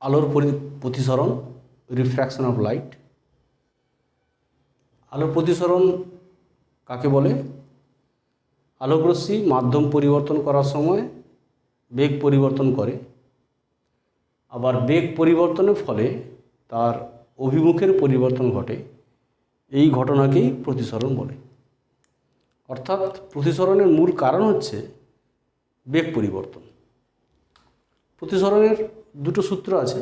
আলোর প্রতিসরণ, refraction of light. আলোর প্রতিসরণ কাকে বলে? আলোকরশ্মি মাধ্যম পরিবর্তন করার সময় বেগ পরিবর্তন করে, আবার বেগ পরিবর্তনের ফলে তার অভিমুখের পরিবর্তন ঘটে। এই ঘটনাকেই প্রতিসরণ বলে। অর্থাৎ প্রতিসরণের মূল কারণ হচ্ছে বেগ পরিবর্তন। প্রতিসরণের দুটো সূত্র আছে।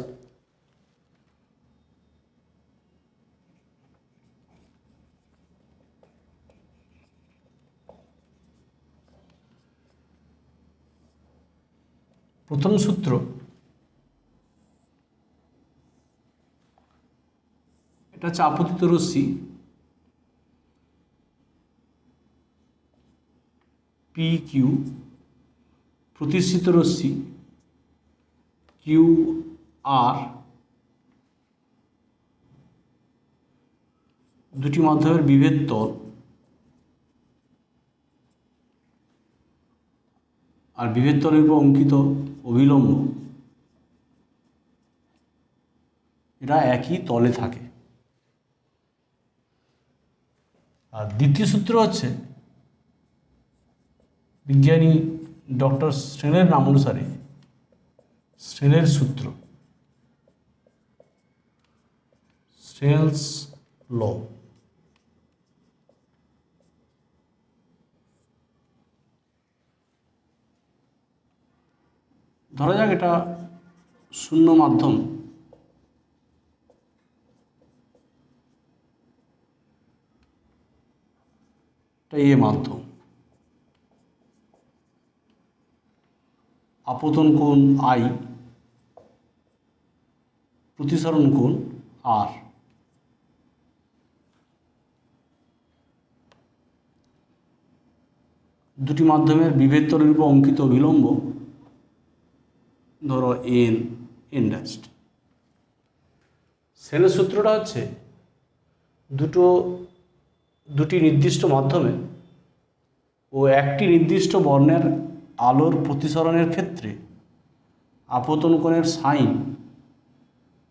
প্রথম সূত্র, এটা হচ্ছে আপতিত রশ্মি পি কিউ, প্রতিসৃত রশ্মি কিউ আর, দুটি মাধ্যমের বিভেদ তল আর বিভেদ তলের উপর অঙ্কিত অভিলম্ব, এরা একই তলে থাকে। আর দ্বিতীয় সূত্র হচ্ছে বিজ্ঞানী ডক্টর স্নেলের নাম অনুসারে স্নেলের সূত্র, স্নেলস ল। ধরা যাক এটা শূন্য মাধ্যম, এটা এ মাধ্যম, আপতন কোণ আই, প্রতিসরণ কোণ আর। দুটি মাধ্যমের বিভেদ তলের উপর অঙ্কিত অভিলম্ব ধরো এন, এন ড্যাস্ট। স্নেলের সূত্রটা হচ্ছে দুটি নির্দিষ্ট মাধ্যমে ও একটি নির্দিষ্ট বর্ণের আলোর প্রতিসরণের ক্ষেত্রে আপতন কোণের সাইন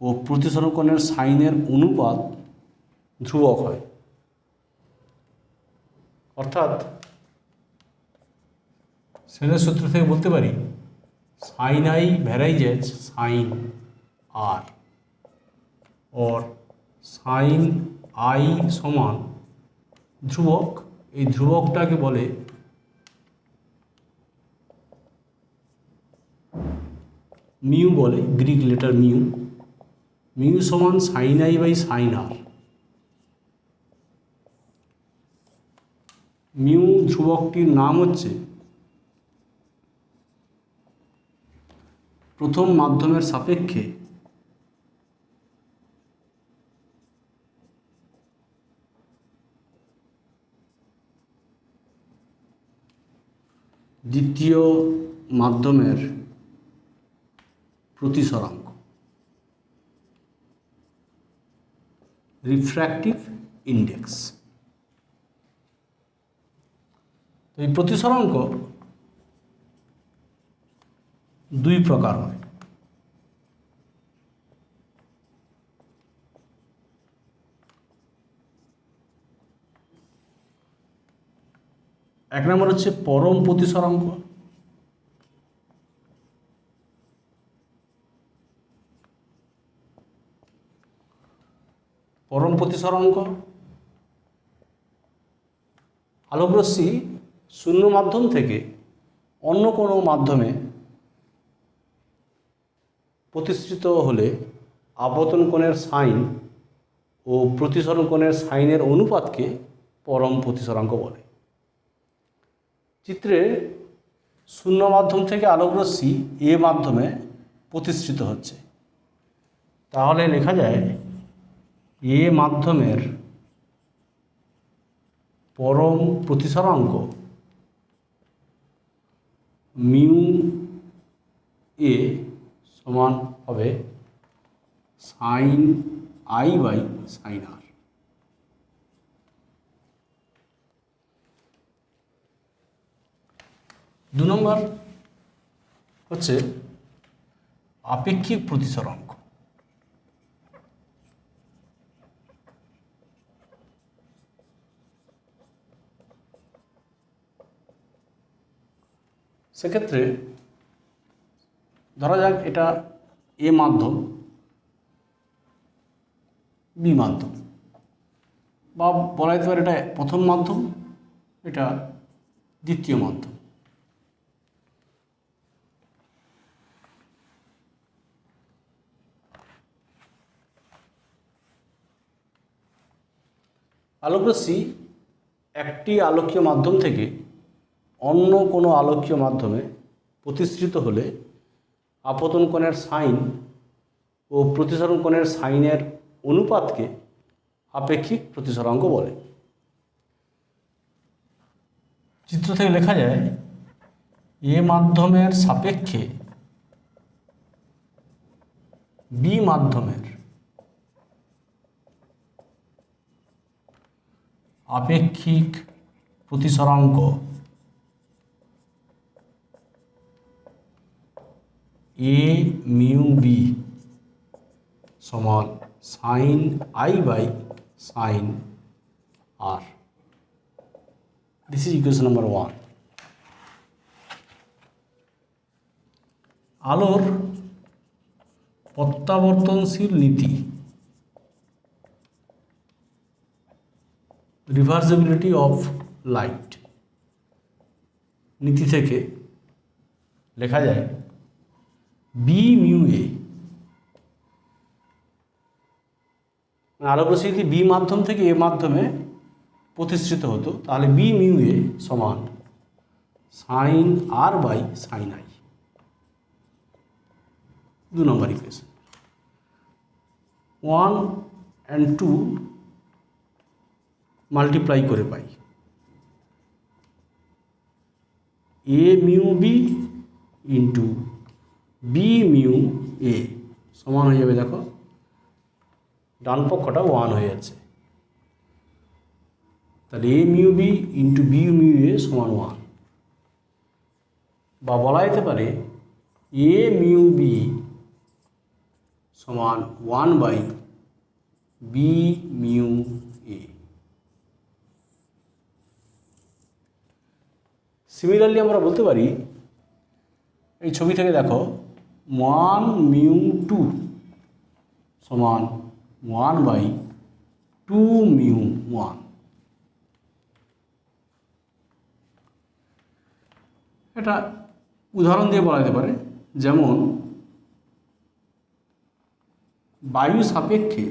ও প্রতিসরণ কোণের সাইনের অনুপাত ধ্রুবক হয়। অর্থাৎ স্নেলের সূত্র থেকে বলতে পারি সাইন আই ভ্যারাইজেস সাইন আর, और সাইন আই সমান ধ্রুবক। এই ধ্রুবকটাকে বলে মিউ বলে, গ্রিক লেটার মিউ। মিউ সমান sine I by sine R. Mu ধ্রুবকটির নাম হচ্ছে প্রথম মাধ্যমের সাপেক্ষে দ্বিতীয় মাধ্যমের প্রতিসরাঙ্ক, রিফ্র্যাক্টিভ ইন্ডেক্স। তো এই প্রতিসরাঙ্ক দুই প্রকার হয়। এক নম্বর হচ্ছে পরম প্রতিসরাঙ্ক, পরম প্রতিসরাঙ্ক আলোকরশ্মি শূন্য মাধ্যম থেকে অন্য কোনো মাধ্যমে প্রতিসৃত হলে আপতন কোণের সাইন ও প্রতিসরণ কোণের সাইনের অনুপাতকে পরম প্রতিসরাঙ্ক বলে। চিত্রে শূন্য মাধ্যম থেকে আলোকরশ্মি এ মাধ্যমে প্রতিসৃত হচ্ছে, তাহলে লেখা যায় এ মাধ্যমের পরম প্রতিসরাঙ্ক মিউ এ সমান হবে সাইন আই বাই সাইন আর। দু নম্বর হচ্ছে আপেক্ষিক প্রতিসরাঙ্ক। সেক্ষেত্রে ধরা যাক এটা এ মাধ্যম, বি মাধ্যম, বা বলা যেতে পারে এটা প্রথম মাধ্যম, এটা দ্বিতীয় মাধ্যম। আলোকরশ্মি একটি আলোকীয় মাধ্যম থেকে অন্য কোনো আলোকীয় মাধ্যমে প্রতিসৃত হলে আপতন কোণের সাইন ও প্রতিসরণ কোণের সাইনের অনুপাতকে আপেক্ষিক প্রতিসরাঙ্ক বলে। চিত্র থেকে লেখা যায় এ মাধ্যমের সাপেক্ষে বি মাধ্যমের আপেক্ষিক প্রতিসরাঙ্ক এ মিউ বি সমান sine I by sine R. This is equation number 1। আলোর প্রত্যাবর্তনশীল নীতি, রিভার্সিবিলিটি অফ লাইট নীতি থেকে লেখা যায় বি মিউ এ, আলোকরশ্মি যদি বি মাধ্যম থেকে এ মাধ্যমে প্রতিসৃত হতো তাহলে বি মিউ এ সমান sine R by sine I. 2 number equation. 1 and 2 multiply করে পাই A mu B into B mu A সমান হয়ে যাবে, দেখো ডান পক্ষটা 1 হয়ে যাচ্ছে, তাহলে A mu B into B mu A সমান 1, বা বলা যেতে পারে এ মিউ বি সমান 1 by B mu A. Similarly আমরা বলতে পারি, এই ছবি থেকে দেখো 1 মিউ 2 সমান 1 বাই 2 মিউ 1। এটা উদাহরণ দিয়ে বলা যেতে পারে, যেমন বায়ু সাপেক্ষে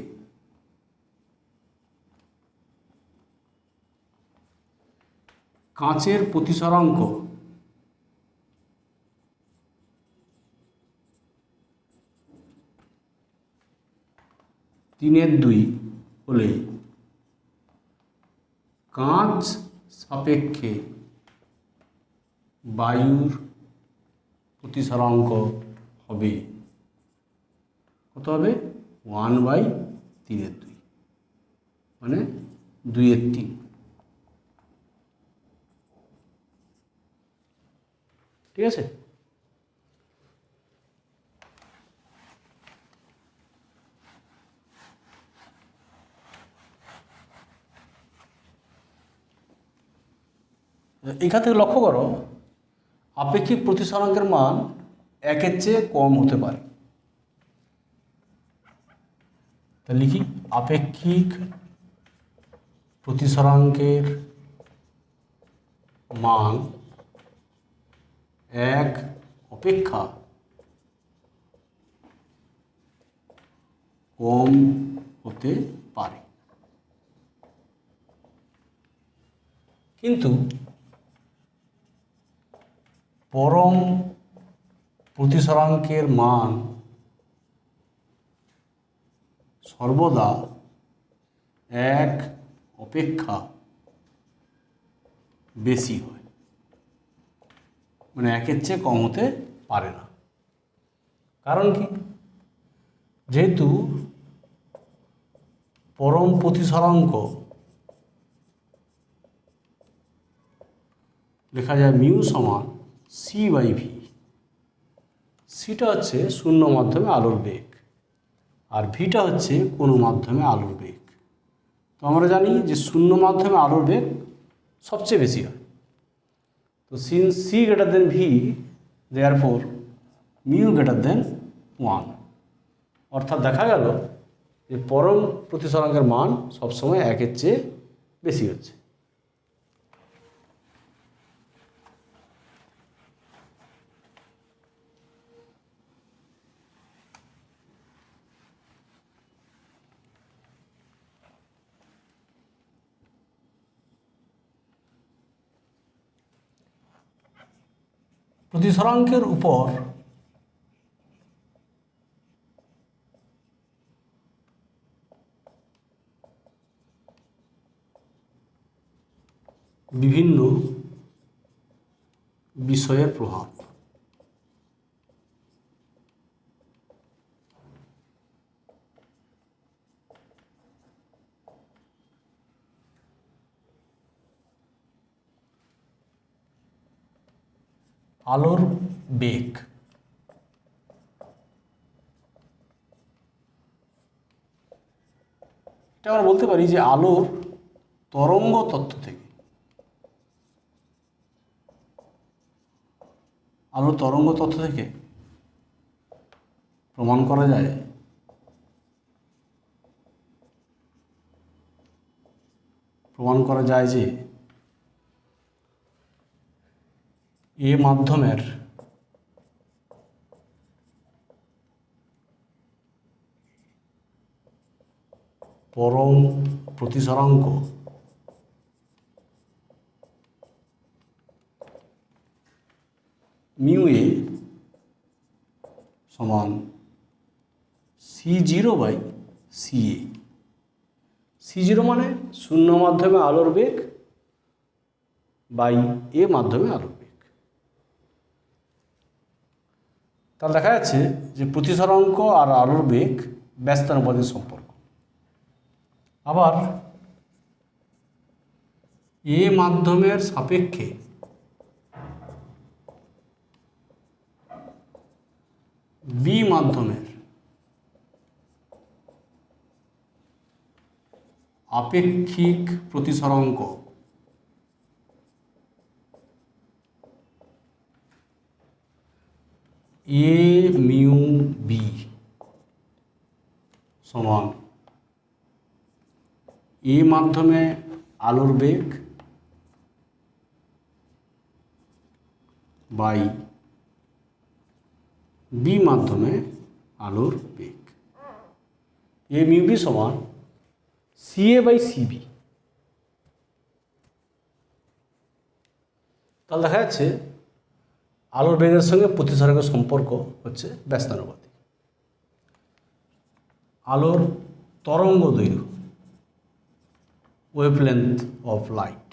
কাঁচের প্রতিসরাঙ্ক তিনের 2 হলে কাঁচ সাপেক্ষে বায়ুর প্রতিসরাঙ্ক হবে কত হবে? 1 বাই 3/2, মানে 2/3। ঠিক আছে? এখান থেকে লক্ষ্য করো আপেক্ষিক প্রতিসরাঙ্কের মান 1-এর চেয়ে কম হতে পারে। তা লিখি আপেক্ষিক প্রতিসরাঙ্কের মান 1 অপেক্ষা কম হতে পারে, কিন্তু পরম প্রতিসরাঙ্কের মান সর্বদা 1 অপেক্ষা বেশি হয়, মানে 1-এর চেয়ে কম হতে পারে না। কারণ কি? যেহেতু পরম প্রতিসরাঙ্ক লেখা যায় মিউ সমান সি বাই ভি। সিটা হচ্ছে শূন্য মাধ্যমে আলোর বেগ, আর ভিটা হচ্ছে কোনো মাধ্যমে আলোর বেগ। তো আমরা জানি যে শূন্য মাধ্যমে আলোর বেগ সবচেয়ে বেশি হয়। তো since C greater than V, therefore mu greater than 1, অর্থাৎ দেখা গেল যে পরম প্রতিসরাঙ্কের মান সবসময় 1-এর চেয়ে বেশি হচ্ছে। প্রতিসরাঙ্কের উপর বিভিন্ন বিষয়ের প্রভাব। আলোর বেগ, এটা আমরা বলতে পারি যে আলোর তরঙ্গ তত্ত্ব থেকে, আলোর তরঙ্গ তত্ত্ব থেকে প্রমাণ করা যায় যে এ মাধ্যমের পরম প্রতিসরাঙ্ক মিউ এ সমান C0/CA। C0 মানে শূন্য মাধ্যমে আলোর বেগ বাই এ মাধ্যমে আলোর বেগ। তাহলে দেখা যাচ্ছে যে প্রতিসরাঙ্ক আর আলোর বেগ ব্যস্তানুপাতিক সম্পর্ক। আবার এ মাধ্যমের সাপেক্ষে বি মাধ্যমের আপেক্ষিক প্রতিসরাঙ্ক এ মিউ বি সমান এ মাধ্যমে আলোর বেগ বাই বি মাধ্যমে আলোর বেগ। এ মিউ বি সমান CA/CB। তাহলে দেখা যাচ্ছে আলোর বেগের সঙ্গে প্রতিসরাঙ্কের সম্পর্ক হচ্ছে ব্যস্তানুপাতিক। আলোর তরঙ্গ দৈর্ঘ্য, ওয়েভলেন্থ অফ লাইট,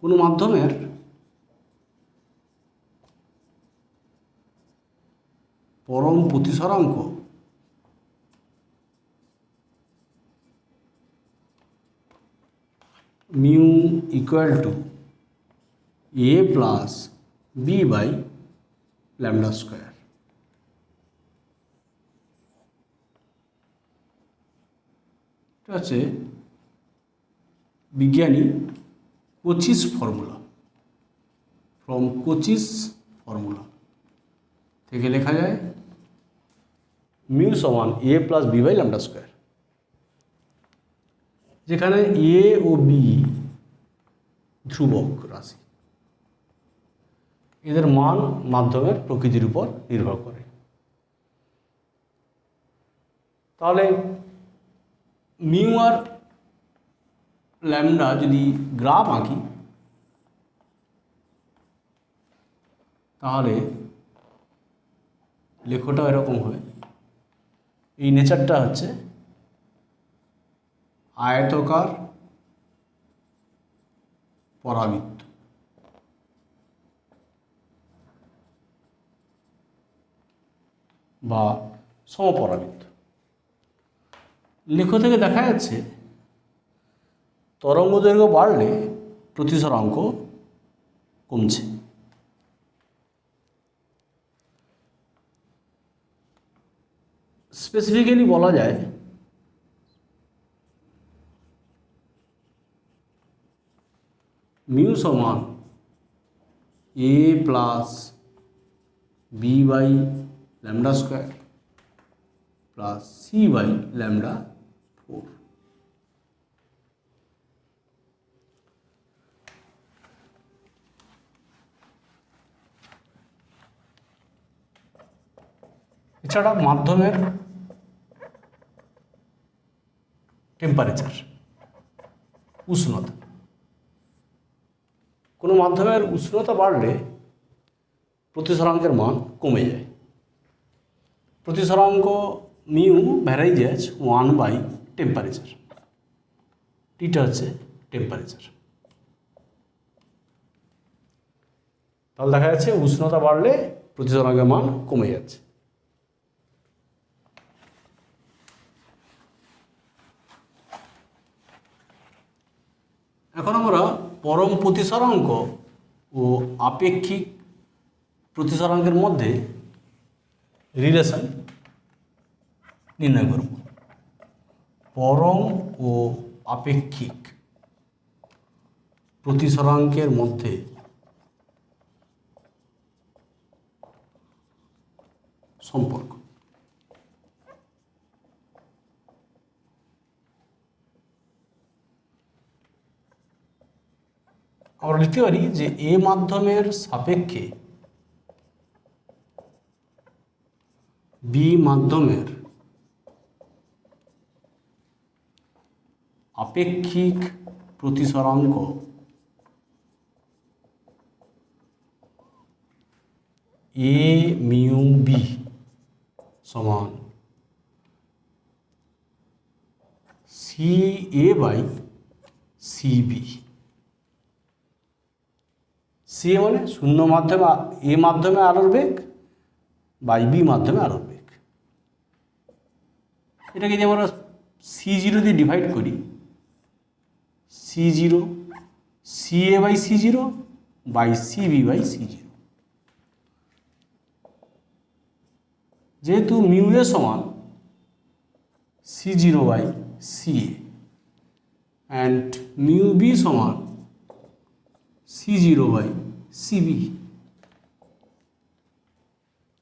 কোনো মাধ্যমের পরম প্রতিসরাঙ্ক mu equal to A plus B by lambda square. এটা হচ্ছে বিজ্ঞানী Cauchy's formula, from Cauchy's formula থেকে লেখা যায় মিউ সমান A plus B by lambda square, যেখানে এ ও বি ধ্রুবক রাশি, এদের মান মাধ্যমের প্রকৃতির উপর নির্ভর করে। তাহলে মিউ আর ল্যামডা যদি গ্রাফ আঁকি তাহলে লেখাটা এরকম হয়। এই নেচারটা হচ্ছে আয়তকার পরাবৃত্ত, বা সমপরাবৃত্ত। লেখ থেকে দেখা যাচ্ছে তরঙ্গ দৈর্ঘ্য বাড়লে প্রতিসরাঙ্ক কমছে। স্পেসিফিক্যালি বলা যায় মিউ সমান A plus B by lambda square plus C by lambda 4। এছাড়া মাধ্যমের টেম্পারেচার, উষ্ণতা, কোনো মাধ্যমের উষ্ণতা বাড়লে প্রতিসরাঙ্কের মান কমে যায়। প্রতিসরাঙ্ক মিউ ভ্যারাইজেস 1 বাই টেম্পারেচার, টিটা হচ্ছে টেম্পারেচার। তাহলে দেখা যাচ্ছে উষ্ণতা বাড়লে প্রতিসরাঙ্কের মান কমে যাচ্ছে। এখন আমরা পরম প্রতিসরাঙ্ক ও আপেক্ষিক প্রতিসরাঙ্কের মধ্যে রিলেশন নির্ণয় করব। পরম ও আপেক্ষিক প্রতিসরাঙ্কের মধ্যে সম্পর্ক। আমরা লিখতে পারি যে এ মাধ্যমের সাপেক্ষে বি মাধ্যমের আপেক্ষিক প্রতিসরাঙ্ক এ মিউ বি সমান C A by C B. C A মানে শূন্য মাধ্যমে এ মাধ্যমে আলোর বেগ বাই বি মাধ্যমে আলোর বেগ। এটাকে যদি আমরা C0 দিয়ে ডিভাইড করি, C0 C A by C0 by C B by C0। যেহেতু মিউ এ সমান C0 by C A and mu B সমান C0 বাই সি বি,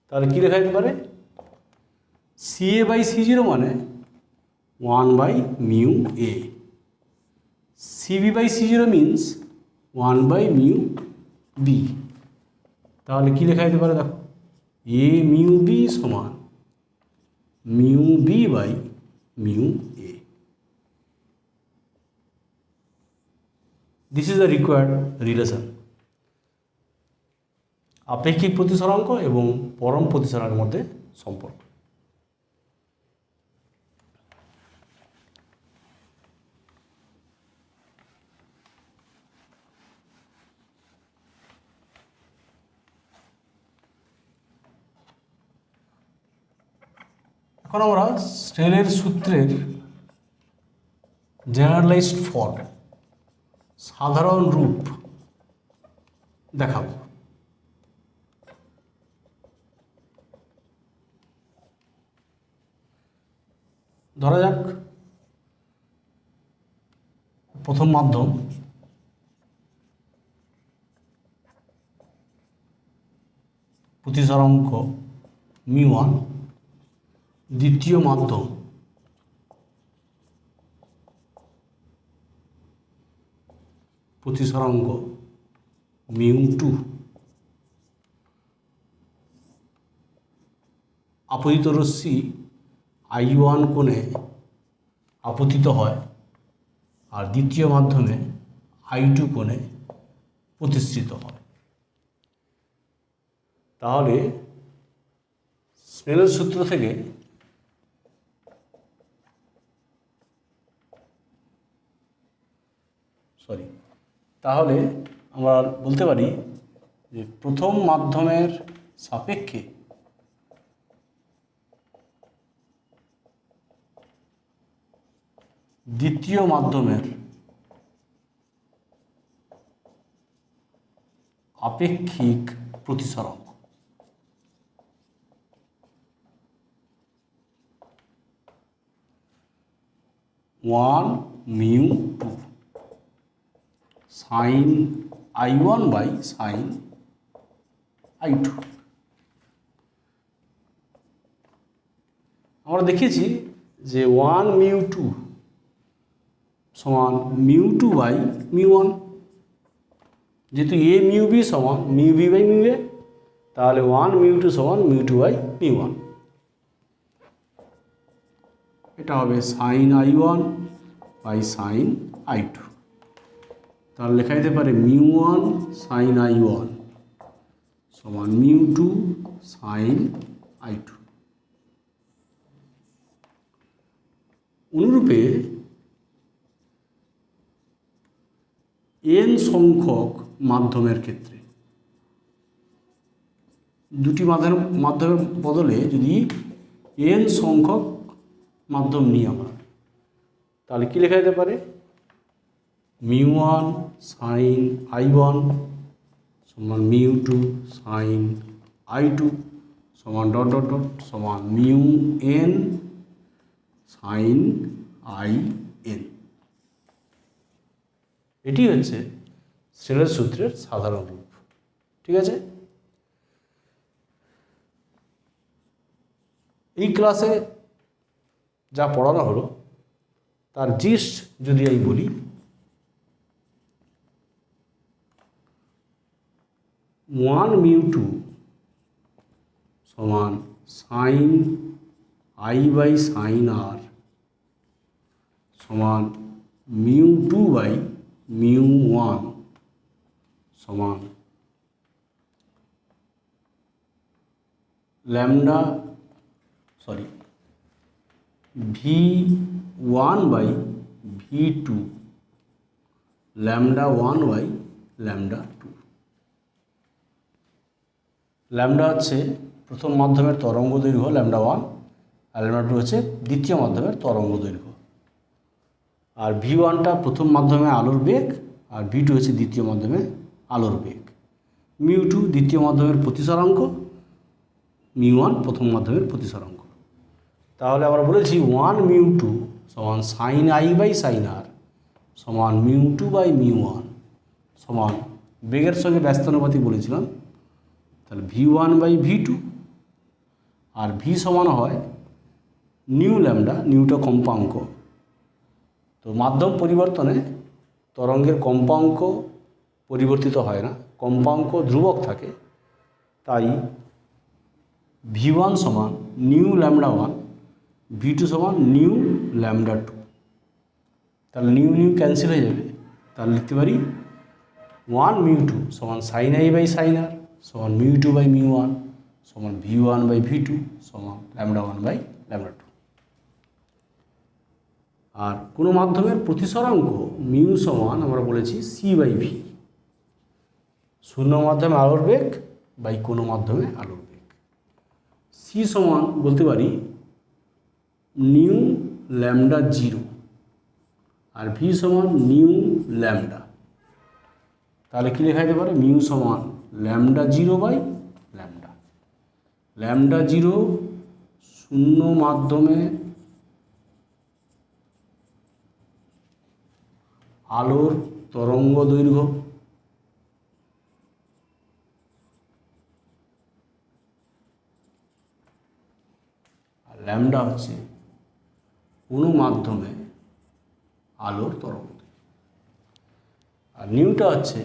তাহলে কী লেখা যেতে পারে? সি এ বাই C0 মানে 1 by mu A, C B by C0 means 1 by mu B. তাহলে কী লেখা যেতে পারে? দেখো, এ মিউ বি সমান mu B by mu A. This is the required relation আপেক্ষিক প্রতিসরাঙ্ক এবং পরম প্রতিসরাঙ্কের মধ্যে সম্পর্ক। এখন আমরা স্নেলের সূত্রের জেনারেলাইজড ফর্ম, সাধারণ রূপ দেখাবো। ধরা যাক প্রথম মাধ্যম প্রতিসরাঙ্ক μ1, দ্বিতীয় মাধ্যম প্রতিসরাঙ্ক μ2, আপতিত রশ্মি I1 কোণে আপতিত হয় আর দ্বিতীয় মাধ্যমে I2 কোণে প্রতিসৃত হয়। তাহলে স্নেলের সূত্র থেকে তাহলে আমরা বলতে পারি যে প্রথম মাধ্যমের সাপেক্ষে দ্বিতীয় মাধ্যমের আপেক্ষিক প্রতিসরাঙ্ক। 1 mu 2 sine I1 by sine I2। আমরা দেখেছি যে 1 মিউ 2 সমান মিউ 2 বাই মিউ 1, যেহেতু এ মিউ বি সমান mu B by mu A, তাহলে 1 মিউ 2 সমান মিউ 2 বাই মিউ 1। এটা হবে sign I1 by sine I2। তাহলে লেখা যেতে পারে মিউ 1 সাইন I1 সমান মিউ 2 সাইন I2। অনুরূপে n সংখ্যক মাধ্যমের ক্ষেত্রে দুটি মাধ্যমের বদলে যদি n সংখ্যক মাধ্যম নিই আমরা, তাহলে কী লেখা যেতে পারে মিউ 1 সাইন I1 সমান মিউ 2 সাইন I2 সমান ডট ডট ডট সমান মিউ n সাইন IN। এটি হচ্ছে স্নেলের সূত্রের সাধারণ রূপ। ঠিক আছে, এই ক্লাসে যা পড়ানো হলো তার জিস্ট যদি আমি বলি, 1 মিউ 2 সমান sine I by sine R সমান মিউ 2 বাই মিউ 1 সমান lambda V1 by V2 lambda 1 by lambda 2। Lambda হচ্ছে প্রথম মাধ্যমের তরঙ্গ দৈর্ঘ্য ল্যামডা 1, আর ল্যামডা 2 হচ্ছে দ্বিতীয় মাধ্যমের তরঙ্গ দৈর্ঘ্য। আর V1টা প্রথম মাধ্যমে আলোর বেগ, আর V2 হচ্ছে দ্বিতীয় মাধ্যমে আলোর বেগ। মিউ 2 দ্বিতীয় মাধ্যমের প্রতিসরাঙ্ক, মিউ 1 প্রথম মাধ্যমের প্রতিসরাঙ্ক। তাহলে আমরা বলেছি 1 মিউ 2 সমান sine I by sine R সমান মিউ 2 বাই মিউ 1 সমান বেগের সঙ্গে ব্যস্তানুপাতিক বলেছিলাম, তাহলে V1 by V2, R V সমান হয় নিউ ল্যামডা, নিউটা কম্পাঙ্ক। তো মাধ্যম পরিবর্তনে তরঙ্গের কম্পাঙ্ক পরিবর্তিত হয় না, কম্পাঙ্ক ধ্রুবক থাকে। তাই V1 সমান নিউ ল্যামডা 1, V2 সমান নিউ ল্যামডা 2। তাহলে নিউ নিউ ক্যান্সেল হয়ে যাবে, তাহলে লিখতে পারি 1 মিউ 2 সমান sine I by sine R সমান মিউ 2 বাই মিউ 1 সমান V1 বাই V2 সমান ল্যামডা 1 বাই ল্যামডা 2। আর কোনো মাধ্যমের প্রতিসরাঙ্ক মিউ সমান আমরা বলেছি C বাই V, শূন্য মাধ্যমে আলোর বেগ বাই কোনো মাধ্যমে আলোর বেগ। C সমান বলতে পারি নিউ ল্যামডা 0, আর V সমান নিউ ল্যামডা। তাহলে কী লেখা যেতে পারে মিউ সমান ল্যামডা 0 বাই ল্যামডা। ল্যামডা 0 শূন্য মাধ্যমে আলোর তরঙ্গ দৈর্ঘ্য, আর ল্যামডা হচ্ছে কোনো মাধ্যমে আলোর তরঙ্গ দৈর্ঘ্য, আর নিউটা হচ্ছে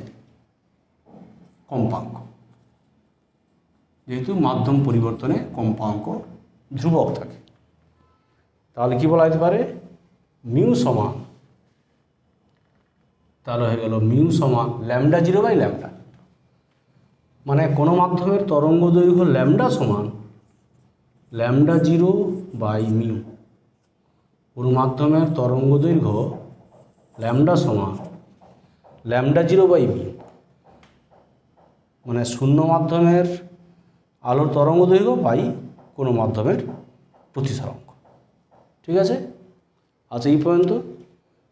কম্পাঙ্ক। যেহেতু মাধ্যম পরিবর্তনে কম্পাঙ্ক ধ্রুবক থাকে, তাহলে কি বলা যেতে পারে মিউ সমান, তাহলে হয়ে গেল মিউ সমান ল্যামডা 0 বাই ল্যামডা। মানে কোনো মাধ্যমের তরঙ্গ দৈর্ঘ্য ল্যামডা সমান ল্যামডা 0 বাই মিউ। কোনো মাধ্যমের তরঙ্গ দৈর্ঘ্য ল্যামডা সমান ল্যামডা 0 বাই মিউ, মানে শূন্য মাধ্যমের আলোর তরঙ্গ দৈর্ঘ্য বাই কোনো মাধ্যমের প্রতিসরাঙ্ক। ঠিক আছে, আচ্ছা এই পর্যন্ত।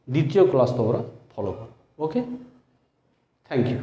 দ্বিতীয় ক্লাস তোমরা ফলো করো। ওকে, থ্যাংক ইউ।